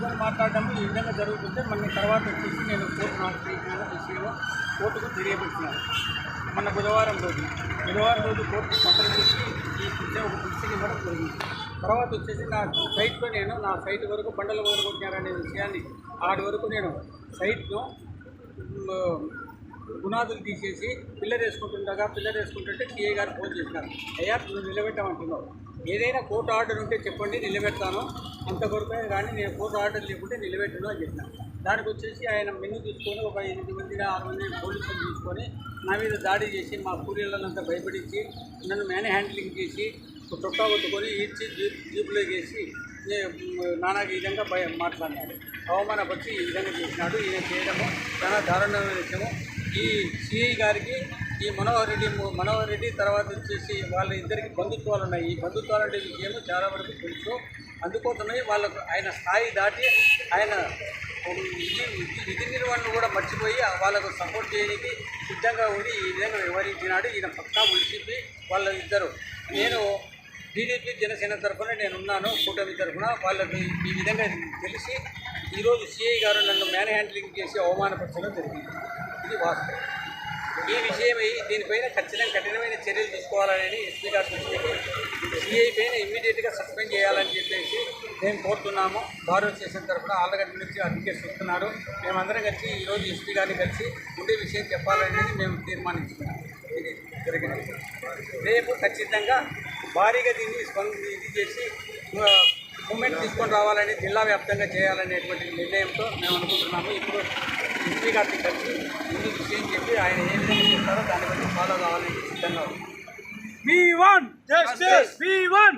కూర్చొని మాట్లాడడం ఈ విధంగా జరుగుతుంటే మన తర్వాత వచ్చేసి నేను కోర్టును ఆశ్రయించిన విషయంలో కోర్టుకు తెలియపరిచినాను. మన బుధవారం రోజు కోర్టు సంప్రదించి ఈ ఒక పిటిషన్ ఇవ్వడం జరిగింది. తర్వాత వచ్చేసి నా సైట్లో నా సైట్ వరకు బండలు వదులుకుంటున్నారనే విషయాన్ని ఆడి వరకు నేను సైట్ను గునాదులు తీసేసి పిల్లర్ వేసుకుంటుంటే సిఐ గారు ఫోన్ చేసినారు. అయ్యా నువ్వు నిలబెట్టామంటున్నావు, ఏదైనా కోర్టు ఆర్డర్ ఉంటే చెప్పండి నిలబెడతాను, అంతవరకే కానీ నేను కోర్టు ఆర్డర్ లేకుంటే నిలబెట్టను అని చెప్పినాను. దానికి వచ్చేసి ఆయన మెన్ను తీసుకొని ఒక 8 మంది 6 మంది పోలీసులు తీసుకొని నా మీద దాడి చేసి మా కూలీలంతా భయపడించి నన్ను మ్యాన్ హ్యాండ్లింగ్ చేసి చొక్కా కొట్టుకొని ఈడ్చి జీపులో చేసి నానాకి ఈ విధంగా మాట్లాడినాడు. అవమానపరిచి ఈ విధంగా చేసినాడు. ఈయన చేయడము చాలా దారుణమైన విషయము. ఈ సిఐ గారికి ఈ మనోహర్ రెడ్డి తర్వాత వచ్చేసి వాళ్ళ ఇద్దరికి బంధుత్వాలు ఉన్నాయి. ఈ బంధుత్వాలు అంటే విషయము చాలా వరకు తెలుసు. అందుకోసమే వాళ్ళకు ఆయన స్థాయి దాటి ఆయన విధి నిర్వహణను కూడా మర్చిపోయి వాళ్ళకు సపోర్ట్ చేయడానికి సిద్ధంగా ఉండి ఈ విధంగా వ్యవహరించినాడు. ఈయన పక్కా వైసీపీ వాళ్ళిద్దరు. నేను టీడీపీ జనసేన తరఫున నేనున్నాను, కూటమి తరఫున. వాళ్ళకి ఈ విధంగా తెలిసి ఈరోజు సిఐ గారు నన్ను మ్యాన్ హ్యాండ్లింగ్ చేసి అవమానపరచడం జరిగింది. ఇది వాస్తవం. ఈ విషయమై దీనిపైన ఖచ్చితంగా కఠినమైన చర్యలు తీసుకోవాలని ఎస్పీ గారు దృష్టికి సిఐ పైన ఇమ్మీడియట్గా సస్పెండ్ చేయాలని చెప్పేసి మేము కోరుతున్నాము. బార్ అసోసియేషన్ తరఫున ఆళ్ళగడ్డ నుంచి అడ్వకేట్స్ వస్తున్నారు. మేమందరం కలిసి ఈరోజు ఎస్పీ గారిని కలిసి ఉండే విషయం చెప్పాలనేది మేము తీర్మానించుకున్నాము. ఇది జరిగినది. రేపు ఖచ్చితంగా భారీగా దీన్ని ఇది చేసి మూమెంట్ తీసుకొని రావాలని జిల్లా వ్యాప్తంగా చేయాలనేటువంటి నిర్ణయంతో మేము అనుకుంటున్నాము. ఇప్పుడు ఎస్పీ గారిని కలిసి ముందు విషయం చెప్పి ఆయన ఏ విధంగా చెప్తారో దాని బట్టి ఫాలో కావాలని సిద్ధంగా ఉంది.